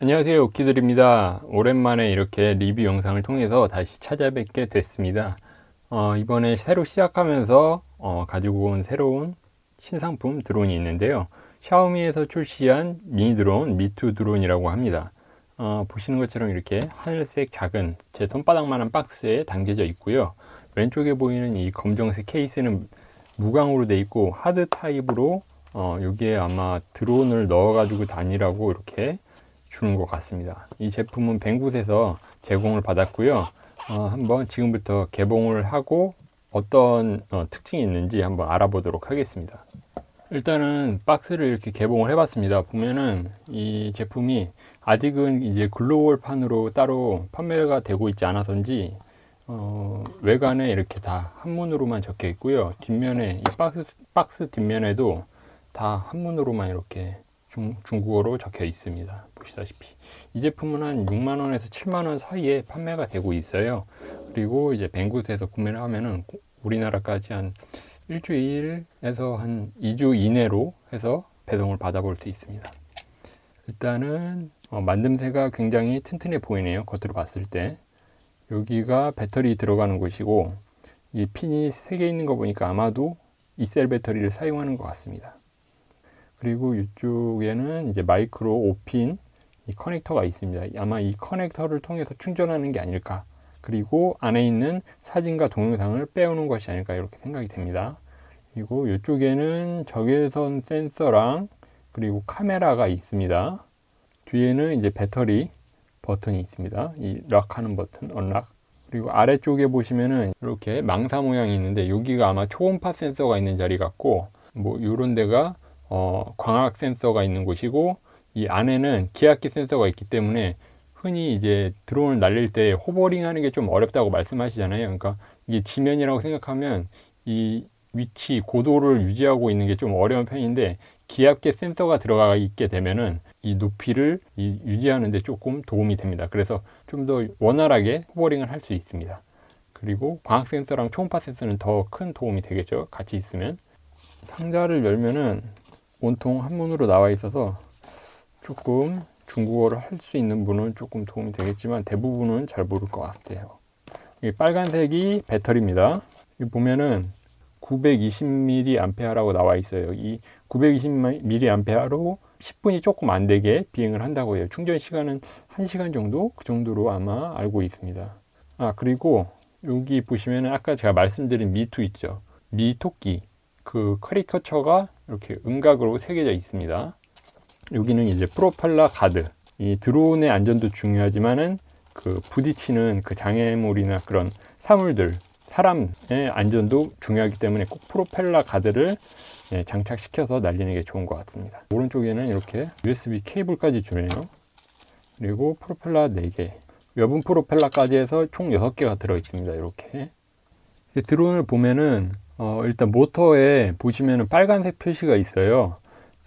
안녕하세요, 오키들입니다. 오랜만에 이렇게 리뷰 영상을 통해서 다시 찾아뵙게 됐습니다. 이번에 새로 시작하면서 가지고 온 새로운 신상품 드론이 있는데요. 샤오미에서 출시한 미니 드론 미투 드론이라고 합니다. 보시는 것처럼 이렇게 하늘색 작은 제 손바닥만한 박스에 담겨져 있고요. 왼쪽에 보이는 이 검정색 케이스는 무광으로 되어 있고 하드 타입으로 여기에 아마 드론을 넣어 가지고 다니라고 이렇게 주는 것 같습니다. 이 제품은 뱅굿에서 제공을 받았고요. 한번 지금부터 개봉을 하고 어떤 특징이 있는지 한번 알아보도록 하겠습니다. 일단은 박스를 이렇게 개봉을 해봤습니다. 보면은 이 제품이 아직은 이제 글로벌판으로 따로 판매가 되고 있지 않아서인지 외관에 이렇게 다 한문으로만 적혀 있고요. 뒷면에 이 박스 뒷면에도 다 한문으로만 이렇게 중국어로 적혀 있습니다. 보시다시피 이 제품은 한 6만원에서 7만원 사이에 판매가 되고 있어요. 그리고 이제 뱅굿에서 구매를 하면은 우리나라까지 한 일주일에서 한 2주 이내로 해서 배송을 받아볼 수 있습니다. 일단은 만듦새가 굉장히 튼튼해 보이네요. 겉으로 봤을 때. 여기가 배터리 들어가는 곳이고 이 핀이 3개 있는 거 보니까 아마도 이셀 배터리를 사용하는 것 같습니다. 그리고 이쪽에는 이제 마이크로 5핀 이 커넥터가 있습니다. 아마 이 커넥터를 통해서 충전하는 게 아닐까. 그리고 안에 있는 사진과 동영상을 빼오는 것이 아닐까 이렇게 생각이 됩니다. 그리고 이쪽에는 적외선 센서랑 그리고 카메라가 있습니다. 뒤에는 이제 배터리 버튼이 있습니다. 이 락하는 버튼, 언락. 그리고 아래쪽에 보시면은 이렇게 망사 모양이 있는데 여기가 아마 초음파 센서가 있는 자리 같고 뭐 이런 데가 광학 센서가 있는 곳이고 이 안에는 기압기 센서가 있기 때문에 흔히 이제 드론을 날릴 때 호버링 하는 게 좀 어렵다고 말씀하시잖아요. 그러니까 이게 지면이라고 생각하면 이 위치, 고도를 유지하고 있는 게 좀 어려운 편인데 기압계 센서가 들어가 있게 되면은 이 높이를 유지하는 데 조금 도움이 됩니다. 그래서 좀 더 원활하게 호버링을 할 수 있습니다. 그리고 광학 센서랑 초음파 센서는 더 큰 도움이 되겠죠. 같이 있으면. 상자를 열면은 온통 한문으로 나와 있어서 조금 중국어를 할 수 있는 분은 조금 도움이 되겠지만 대부분은 잘 모를 것 같아요. 이 빨간색이 배터리입니다. 여기 보면은 920mAh라고 나와 있어요. 이 920mAh로 10분이 조금 안 되게 비행을 한다고 해요. 충전 시간은 1시간 정도? 그 정도로 아마 알고 있습니다. 그리고 여기 보시면은 아까 제가 말씀드린 미투 있죠. 미토끼. 그 커리커처가 이렇게 음각으로 새겨져 있습니다. 여기는 이제 프로펠러 가드. 이 드론의 안전도 중요하지만은 그 부딪히는 그 장애물이나 그런 사물들, 사람의 안전도 중요하기 때문에 꼭 프로펠러 가드를 장착시켜서 날리는 게 좋은 것 같습니다. 오른쪽에는 이렇게 USB 케이블까지 주네요. 그리고 프로펠러 4개, 여분 프로펠러까지 해서 총 6개가 들어 있습니다. 이렇게 드론을 보면은 일단 모터에 보시면은 빨간색 표시가 있어요.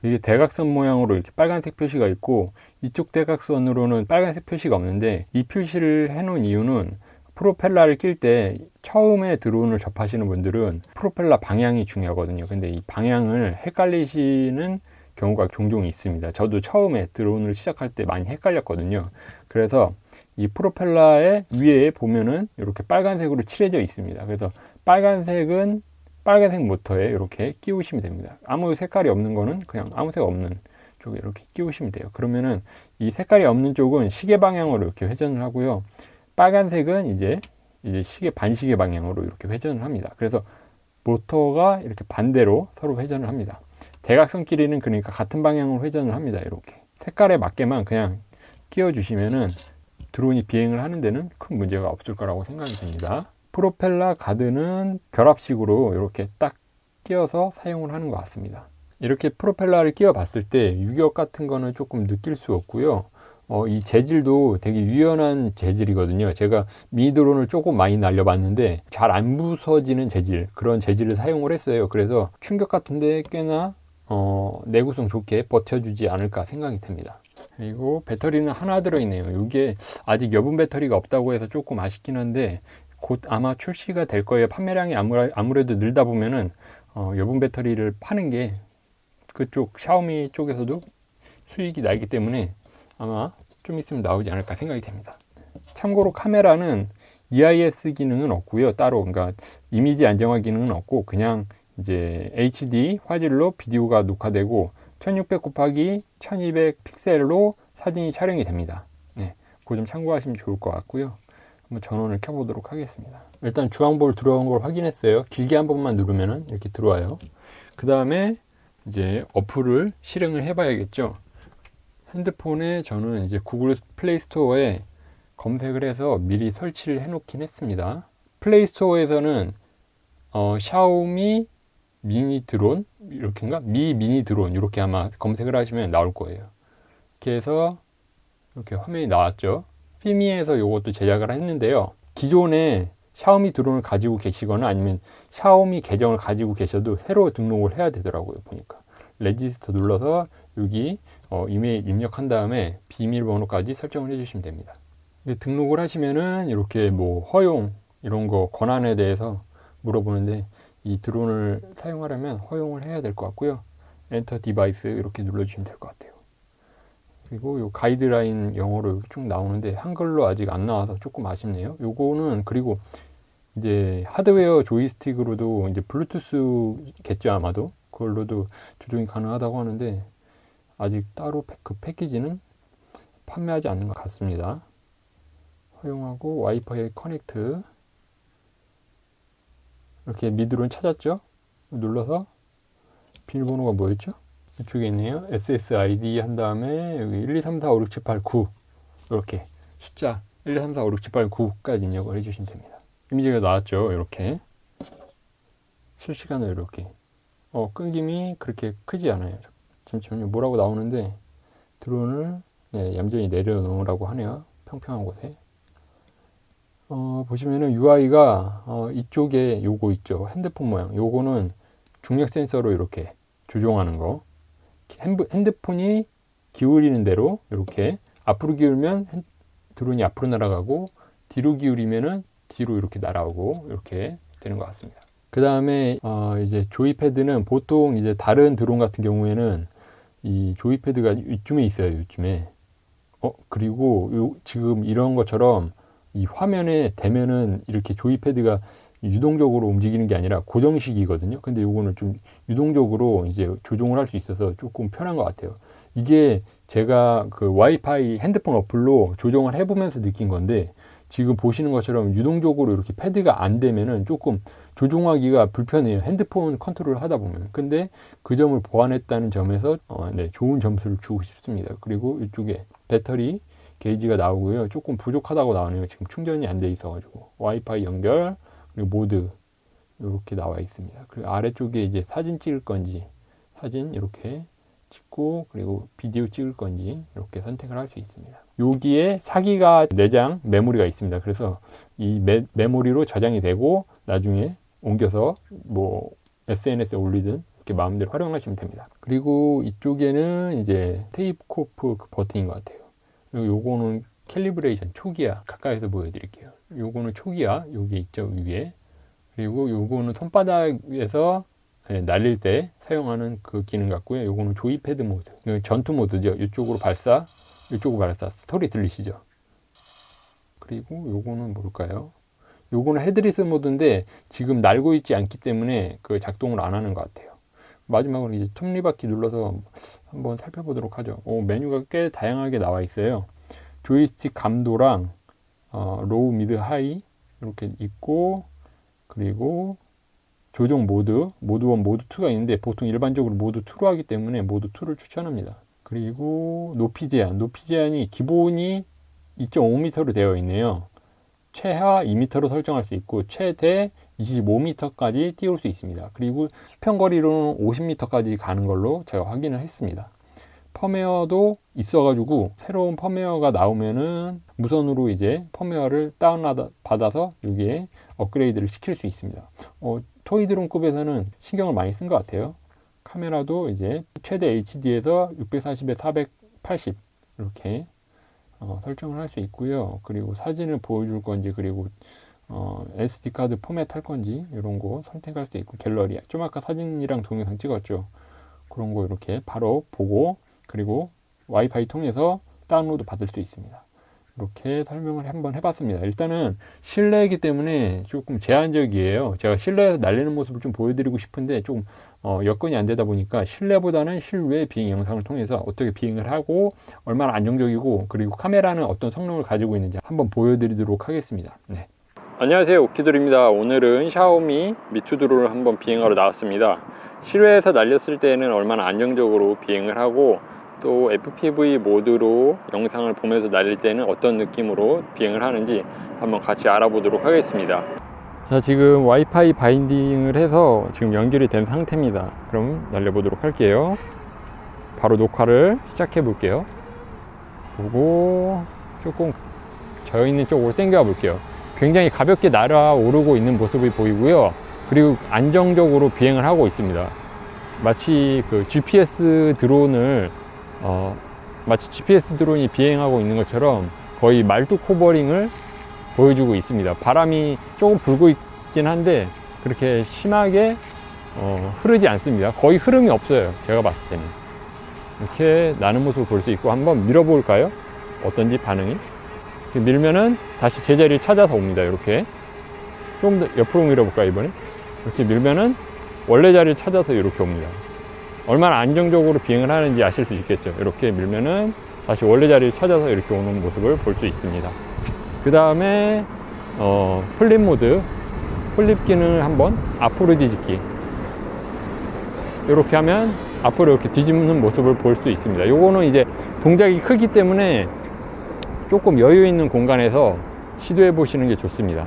이게 대각선 모양으로 이렇게 빨간색 표시가 있고 이쪽 대각선으로는 빨간색 표시가 없는데 이 표시를 해 놓은 이유는 프로펠러를 낄 때 처음에 드론을 접하시는 분들은 프로펠러 방향이 중요하거든요. 근데 이 방향을 헷갈리시는 경우가 종종 있습니다. 저도 처음에 드론을 시작할 때 많이 헷갈렸거든요. 그래서 이 프로펠러의 위에 보면은 이렇게 빨간색으로 칠해져 있습니다. 그래서 빨간색은 빨간색 모터에 이렇게 끼우시면 됩니다. 아무 색깔이 없는 거는 그냥 아무 색 없는 쪽에 이렇게 끼우시면 돼요. 그러면은 이 색깔이 없는 쪽은 시계 방향으로 이렇게 회전을 하고요. 빨간색은 이제 시계 반시계 방향으로 이렇게 회전을 합니다. 그래서 모터가 이렇게 반대로 서로 회전을 합니다. 대각선끼리는 그러니까 같은 방향으로 회전을 합니다. 이렇게 색깔에 맞게만 그냥 끼워 주시면은 드론이 비행을 하는 데는 큰 문제가 없을 거라고 생각이 됩니다. 프로펠러 가드는 결합식으로 이렇게 딱 끼워서 사용을 하는 것 같습니다. 이렇게 프로펠러를 끼워 봤을 때 유격 같은 거는 조금 느낄 수 없고요. 이 재질도 되게 유연한 재질이거든요. 제가 미니 드론을 조금 많이 날려봤는데 잘 안 부서지는 재질, 그런 재질을 사용을 했어요. 그래서 충격 같은데 꽤나 내구성 좋게 버텨주지 않을까 생각이 듭니다. 그리고 배터리는 하나 들어있네요. 이게 아직 여분 배터리가 없다고 해서 조금 아쉽긴 한데 곧 아마 출시가 될 거예요. 판매량이 아무래도 늘다 보면은 여분 배터리를 파는 게 그쪽 샤오미 쪽에서도 수익이 나기 때문에 아마 좀 있으면 나오지 않을까 생각이 됩니다. 참고로 카메라는 EIS 기능은 없고요. 따로 그러니까 이미지 안정화 기능은 없고 그냥 이제 HD 화질로 비디오가 녹화되고 1600 곱하기 1200 픽셀로 사진이 촬영이 됩니다. 네, 그거 좀 참고하시면 좋을 것 같고요. 한번 전원을 켜보도록 하겠습니다. 일단 주황볼 들어온 걸 확인했어요. 길게 한 번만 누르면은 이렇게 들어와요. 그 다음에 이제 어플을 실행을 해봐야겠죠. 핸드폰에 저는 이제 구글 플레이 스토어에 검색을 해서 미리 설치를 해놓긴 했습니다. 플레이 스토어에서는 샤오미 미니 드론 이렇게인가? 미 미니 드론 이렇게 아마 검색을 하시면 나올 거예요. 이렇게 해서 이렇게 화면이 나왔죠. 피미에서 이것도 제작을 했는데요. 기존에 샤오미 드론을 가지고 계시거나 아니면 샤오미 계정을 가지고 계셔도 새로 등록을 해야 되더라고요. 보니까 레지스터 눌러서 여기 이메일 입력한 다음에 비밀번호까지 설정을 해주시면 됩니다. 등록을 하시면은 이렇게 뭐 허용 이런 거 권한에 대해서 물어보는데 이 드론을 사용하려면 허용을 해야 될 것 같고요. 엔터 디바이스 이렇게 눌러주시면 될 것 같아요. 그리고 요 가이드라인 영어로 이렇게 쭉 나오는데 한글로 아직 안 나와서 조금 아쉽네요. 요거는 그리고 이제 하드웨어 조이스틱으로도 이제 블루투스겠죠 아마도 그걸로도 조정이 가능하다고 하는데 아직 따로 그 패키지는 판매하지 않는 것 같습니다. 허용하고 와이파이 커넥트 이렇게 미드론 찾았죠? 눌러서 비밀번호가 뭐였죠? 이쪽에 있네요. SSID 한 다음에 여기 1, 2, 3, 4, 5, 6, 7, 8, 9 이렇게 숫자 1, 2, 3, 4, 5, 6, 7, 8, 9까지 입력을 해주시면 됩니다. 이미지가 나왔죠? 이렇게 실시간으로 이렇게 끊김이 그렇게 크지 않아요. 잠시만요. 뭐라고 나오는데 드론을 얌전히 내려놓으라고 하네요. 평평한 곳에. 보시면은 UI가 이쪽에 요거 있죠. 핸드폰 모양. 요거는 중력 센서로 이렇게 조종하는 거. 핸드폰이 기울이는 대로 이렇게 앞으로 기울면 드론이 앞으로 날아가고 뒤로 기울이면은 뒤로 이렇게 날아오고 이렇게 되는 것 같습니다. 그 다음에 이제 조이패드는 보통 이제 다른 드론 같은 경우에는 이 조이패드가 이쯤에 있어요. 이쯤에. 그리고 지금 이런 것처럼 이 화면에 대면은 이렇게 조이패드가 유동적으로 움직이는 게 아니라 고정식이거든요. 근데 요거는 좀 유동적으로 이제 조종을 할 수 있어서 조금 편한 것 같아요. 이게 제가 그 와이파이 핸드폰 어플로 조정을 해보면서 느낀 건데 지금 보시는 것처럼 유동적으로 이렇게 패드가 안 되면은 조금 조종하기가 불편해요. 핸드폰 컨트롤을 하다 보면. 근데 그 점을 보완했다는 점에서 좋은 점수를 주고 싶습니다. 그리고 이쪽에 배터리 게이지가 나오고요. 조금 부족하다고 나오네요. 지금 충전이 안 돼 있어가지고 와이파이 연결 그리고 모드 이렇게 나와 있습니다. 그리고 아래쪽에 이제 사진 찍을 건지 사진 이렇게 찍고 그리고 비디오 찍을 건지 이렇게 선택을 할 수 있습니다. 여기에 4기가 내장 메모리가 있습니다. 그래서 이 메모리로 저장이 되고 나중에 옮겨서 뭐 SNS에 올리든 이렇게 마음대로 활용하시면 됩니다. 그리고 이쪽에는 이제 테이프코프 버튼인 것 같아요. 그리고 요거는 캘리브레이션 초기화 가까이서 보여드릴게요. 요거는 초기화 여기 있죠 위에. 그리고 요거는 손바닥에서 날릴 때 사용하는 그 기능 같고요. 요거는 조이패드 모드, 전투 모드죠. 이쪽으로 발사, 이쪽으로 발사. 소리 들리시죠? 그리고 요거는 뭘까요? 요거는 헤드리스 모드인데 지금 날고 있지 않기 때문에 그 작동을 안 하는 것 같아요. 마지막으로 이제 톱니바퀴 눌러서 한번 살펴보도록 하죠. 메뉴가 꽤 다양하게 나와 있어요. 조이스틱 감도랑 로우, 미드, 하이 이렇게 있고 그리고 조정 모드, 모드 1, 모드 2가 있는데 보통 일반적으로 모드 2로 하기 때문에 모드 2를 추천합니다. 그리고 높이 제한이 기본이 2.5m로 되어 있네요. 최하 2m로 설정할 수 있고 최대 25m까지 띄울 수 있습니다. 그리고 수평거리로는 50m까지 가는 걸로 제가 확인을 했습니다. 펌웨어도 있어가지고 새로운 펌웨어가 나오면은 무선으로 이제 펌웨어를 다운받아서 여기에 업그레이드를 시킬 수 있습니다. 토이드론급에서는 신경을 많이 쓴 것 같아요. 카메라도 이제 최대 HD에서 640에 480 이렇게 설정을 할 수 있고요. 그리고 사진을 보여줄 건지 그리고 SD 카드 포맷 할 건지 이런 거 선택할 수 있고 갤러리 좀 아까 사진이랑 동영상 찍었죠. 그런 거 이렇게 바로 보고 그리고 와이파이 통해서 다운로드 받을 수 있습니다. 이렇게 설명을 한번 해봤습니다. 일단은 실내이기 때문에 조금 제한적이에요. 제가 실내에서 날리는 모습을 좀 보여드리고 싶은데 좀 여건이 안 되다 보니까 실내보다는 실외 비행 영상을 통해서 어떻게 비행을 하고 얼마나 안정적이고 그리고 카메라는 어떤 성능을 가지고 있는지 한번 보여드리도록 하겠습니다. 네. 안녕하세요, 오키돌입니다. 오늘은 샤오미 미투 드론을 한번 비행하러 나왔습니다. 실외에서 날렸을 때는 얼마나 안정적으로 비행을 하고 또 FPV 모드로 영상을 보면서 날릴 때는 어떤 느낌으로 비행을 하는지 한번 같이 알아보도록 하겠습니다. 자, 지금 와이파이 바인딩을 해서 지금 연결이 된 상태입니다. 그럼 날려보도록 할게요. 바로 녹화를 시작해 볼게요. 보고 조금 저 있는 쪽으로 당겨 볼게요. 굉장히 가볍게 날아오르고 있는 모습이 보이고요. 그리고 안정적으로 비행을 하고 있습니다. 마치 그 GPS 드론을 마치 GPS 드론이 비행하고 있는 것처럼 거의 말뚝 호버링을 보여주고 있습니다. 바람이 조금 불고 있긴 한데 그렇게 심하게 흐르지 않습니다. 거의 흐름이 없어요. 제가 봤을 때는. 이렇게 나는 모습을 볼 수 있고 한번 밀어볼까요? 어떤지 반응이? 밀면은 다시 제자리를 찾아서 옵니다. 이렇게 좀 더 옆으로 밀어볼까요? 이번에 이렇게 밀면은 원래 자리를 찾아서 이렇게 옵니다. 얼마나 안정적으로 비행을 하는지 아실 수 있겠죠. 이렇게 밀면은 다시 원래 자리를 찾아서 이렇게 오는 모습을 볼 수 있습니다. 그 다음에 플립 모드, 플립 기능을 한번 앞으로 뒤집기, 이렇게 하면 앞으로 이렇게 뒤집는 모습을 볼 수 있습니다. 요거는 이제 동작이 크기 때문에 조금 여유 있는 공간에서 시도해 보시는 게 좋습니다.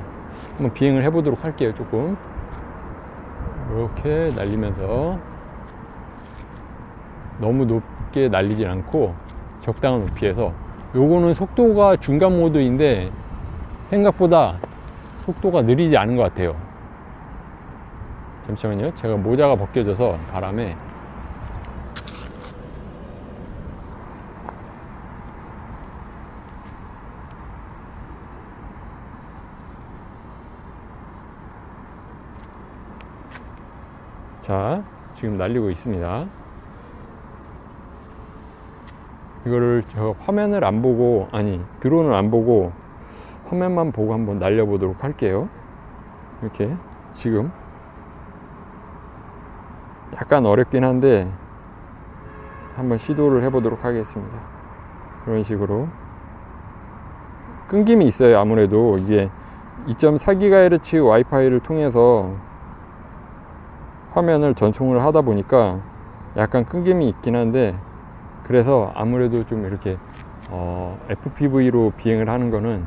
한번 비행을 해 보도록 할게요. 조금 이렇게 날리면서 너무 높게 날리진 않고 적당한 높이에서, 요거는 속도가 중간 모드인데 생각보다 속도가 느리지 않은 것 같아요. 잠시만요. 제가 모자가 벗겨져서 바람에 자, 지금 날리고 있습니다. 이거를 저 화면을 안 보고, 아니 드론을 안 보고 화면만 보고 한번 날려보도록 할게요. 이렇게 지금 약간 어렵긴 한데 한번 시도를 해보도록 하겠습니다. 이런 식으로 끊김이 있어요. 아무래도 이게 2.4GHz 와이파이를 통해서 화면을 전송을 하다 보니까 약간 끊김이 있긴 한데, 그래서 아무래도 좀 이렇게 FPV로 비행을 하는 거는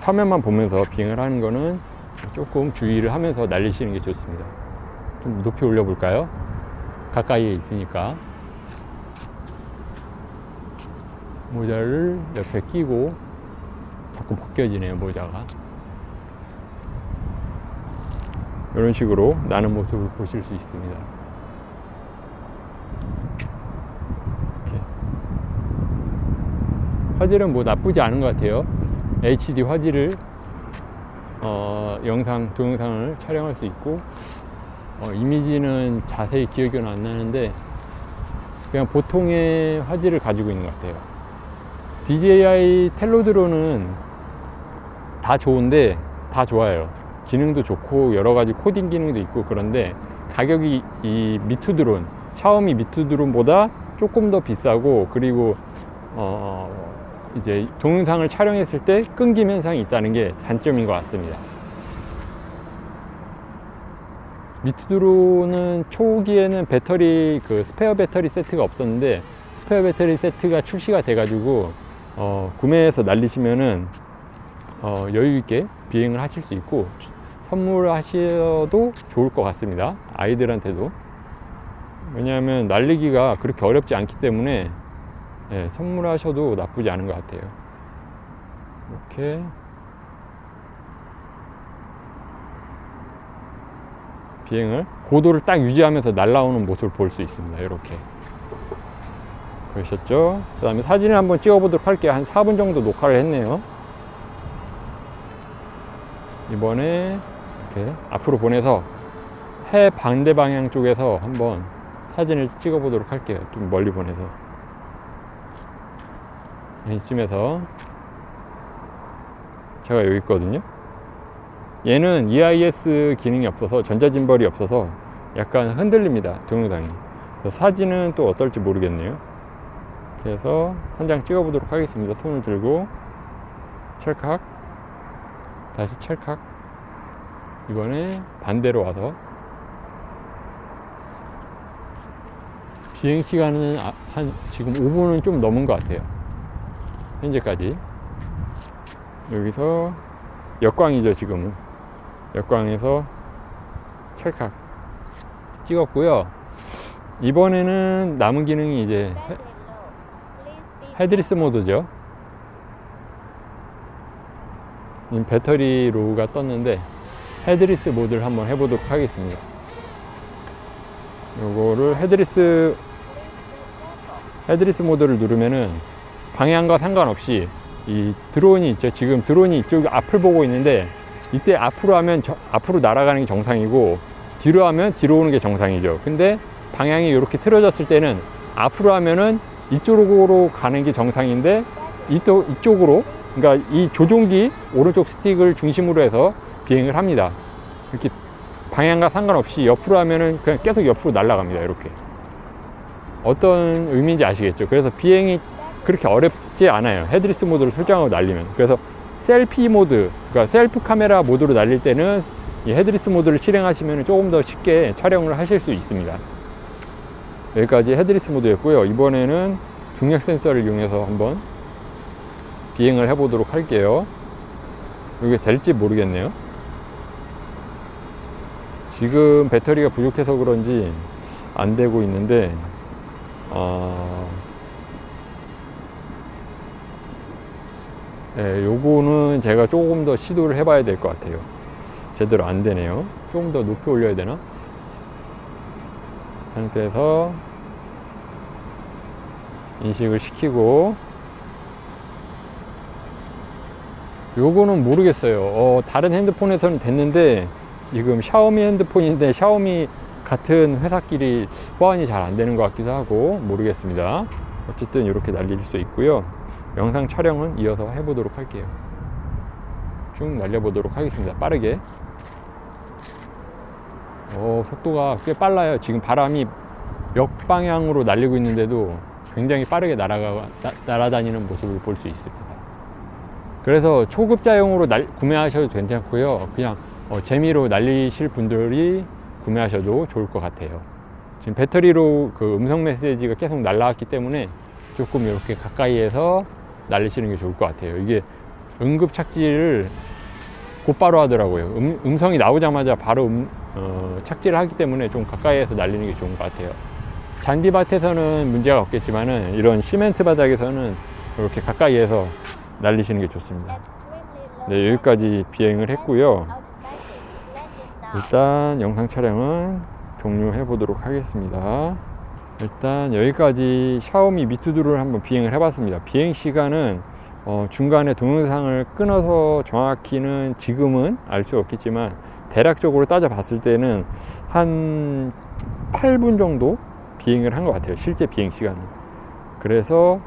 화면만 보면서 비행을 하는 거는 조금 주의를 하면서 날리시는 게 좋습니다. 좀 높이 올려 볼까요? 가까이에 있으니까. 모자를 옆에 끼고 자꾸 벗겨지네요, 모자가. 이런 식으로 나는 모습을 보실 수 있습니다. 이렇게. 화질은 뭐 나쁘지 않은 것 같아요. HD 화질을 동영상을 촬영할 수 있고, 이미지는 자세히 기억은 안 나는데 그냥 보통의 화질을 가지고 있는 것 같아요. DJI 텔로 드론은 다 좋은데 다 좋아요. 기능도 좋고 여러 가지 코딩 기능도 있고, 그런데 가격이 이 미투 드론, 샤오미 미투 드론보다 조금 더 비싸고, 그리고 이제 동영상을 촬영했을 때 끊김 현상이 있다는 게 단점인 것 같습니다. 미투 드론은 초기에는 배터리, 스페어 배터리 세트가 없었는데 스페어 배터리 세트가 출시가 돼 가지고 구매해서 날리시면은 여유 있게 비행을 하실 수 있고 선물하셔도 좋을 것 같습니다. 아이들한테도. 왜냐하면 날리기가 그렇게 어렵지 않기 때문에 선물하셔도 나쁘지 않은 것 같아요. 이렇게 비행을 고도를 딱 유지하면서 날아오는 모습을 볼 수 있습니다. 이렇게 보셨죠? 그 다음에 사진을 한번 찍어 보도록 할게요. 한 4분 정도 녹화를 했네요. 이번에 이렇게 앞으로 보내서 해 반대 방향 쪽에서 한번 사진을 찍어 보도록 할게요. 좀 멀리 보내서. 이쯤에서 제가 여기 있거든요. 얘는 EIS 기능이 없어서, 전자짐벌이 없어서 약간 흔들립니다, 동영상이. 그래서 사진은 또 어떨지 모르겠네요. 그래서 한 장 찍어 보도록 하겠습니다. 손을 들고 찰칵, 다시 찰칵. 이번에 반대로 와서. 비행 시간은 한 지금 5분은 좀 넘은 것 같아요, 현재까지. 여기서 역광이죠. 지금은 역광에서 찰칵 찍었고요. 이번에는 남은 기능이 이제 헤드리스 모드죠. 배터리 로우가 떴는데 헤드리스 모드를 한번 해보도록 하겠습니다. 요거를 헤드리스 모드를 누르면은 방향과 상관없이 이 드론이 있죠. 지금 드론이 이쪽 앞을 보고 있는데, 이때 앞으로 하면 앞으로 날아가는 게 정상이고, 뒤로 하면 뒤로 오는 게 정상이죠. 근데 방향이 이렇게 틀어졌을 때는 앞으로 하면은 이쪽으로 가는 게 정상인데, 이쪽으로, 그러니까 이 조종기 오른쪽 스틱을 중심으로 해서 비행을 합니다. 이렇게 방향과 상관없이 옆으로 하면은 그냥 계속 옆으로 날아갑니다. 이렇게. 어떤 의미인지 아시겠죠? 그래서 비행이 그렇게 어렵지 않아요. 헤드리스 모드를 설정하고 날리면. 그래서 셀피 모드, 그러니까 셀프 카메라 모드로 날릴 때는 이 헤드리스 모드를 실행하시면 조금 더 쉽게 촬영을 하실 수 있습니다. 여기까지 헤드리스 모드였고요. 이번에는 중력 센서를 이용해서 한번 비행을 해보도록 할게요. 이게 될지 모르겠네요. 지금 배터리가 부족해서 그런지 안 되고 있는데, 네, 요거는 제가 조금 더 시도를 해봐야 될 것 같아요. 제대로 안 되네요. 조금 더 높이 올려야 되나? 상태에서 인식을 시키고, 요거는 모르겠어요. 다른 핸드폰에서는 됐는데, 지금 샤오미 핸드폰인데 샤오미 같은 회사끼리 호환이 잘 안 되는 것 같기도 하고, 모르겠습니다. 어쨌든 이렇게 날릴 수 있고요. 영상 촬영은 이어서 해보도록 할게요. 쭉 날려보도록 하겠습니다. 빠르게. 속도가 꽤 빨라요. 지금 바람이 역방향으로 날리고 있는데도 굉장히 빠르게 날아다니는 모습을 볼 수 있습니다. 그래서 초급자용으로 구매하셔도 괜찮고요. 그냥 재미로 날리실 분들이 구매하셔도 좋을 것 같아요. 지금 배터리로 그 음성 메시지가 계속 날라왔기 때문에 조금 이렇게 가까이에서 날리시는 게 좋을 것 같아요. 이게 응급 착지를 곧바로 하더라고요. 음성이 나오자마자 바로 착지를 하기 때문에 좀 가까이에서 날리는 게 좋은 것 같아요. 잔디밭에서는 문제가 없겠지만은 이런 시멘트 바닥에서는 이렇게 가까이에서 날리시는 게 좋습니다. 네, 여기까지 비행을 했고요. 일단 영상 촬영은 종료해 보도록 하겠습니다. 일단 여기까지 샤오미 미투두를 한번 비행을 해봤습니다. 비행 시간은 중간에 동영상을 끊어서 정확히는 지금은 알 수 없겠지만, 대략적으로 따져 봤을 때는 한 8분 정도 비행을 한 것 같아요, 실제 비행 시간은. 그래서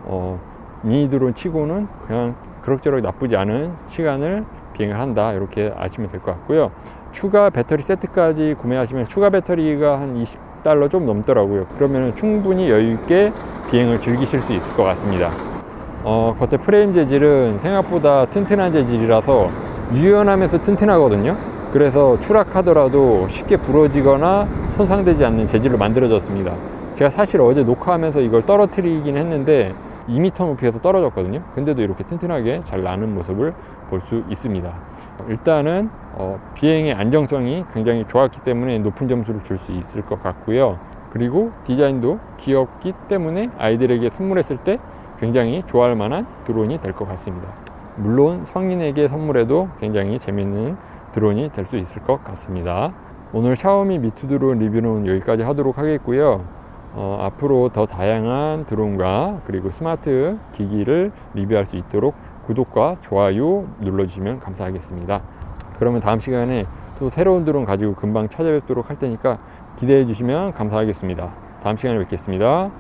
미니 드론 치고는 그냥 그럭저럭 나쁘지 않은 시간을 비행을 한다, 이렇게 아시면 될 것 같고요. 추가 배터리 세트까지 구매하시면 추가 배터리가 한 $20 좀 넘더라고요. 그러면 충분히 여유있게 비행을 즐기실 수 있을 것 같습니다. 겉에 프레임 재질은 생각보다 튼튼한 재질이라서 유연하면서 튼튼하거든요. 그래서 추락하더라도 쉽게 부러지거나 손상되지 않는 재질로 만들어졌습니다. 제가 사실 어제 녹화하면서 이걸 떨어뜨리긴 했는데 2m 높이에서 떨어졌거든요. 근데도 이렇게 튼튼하게 잘 나는 모습을 볼 수 있습니다. 일단은 비행의 안정성이 굉장히 좋았기 때문에 높은 점수를 줄 수 있을 것 같고요. 그리고 디자인도 귀엽기 때문에 아이들에게 선물했을 때 굉장히 좋아할 만한 드론이 될 것 같습니다. 물론 성인에게 선물해도 굉장히 재밌는 드론이 될 수 있을 것 같습니다. 오늘 샤오미 미투 드론 리뷰는 여기까지 하도록 하겠고요. 앞으로 더 다양한 드론과 그리고 스마트 기기를 리뷰할 수 있도록 구독과 좋아요 눌러주시면 감사하겠습니다. 그러면 다음 시간에 또 새로운 드론 가지고 금방 찾아뵙도록 할 테니까 기대해 주시면 감사하겠습니다. 다음 시간에 뵙겠습니다.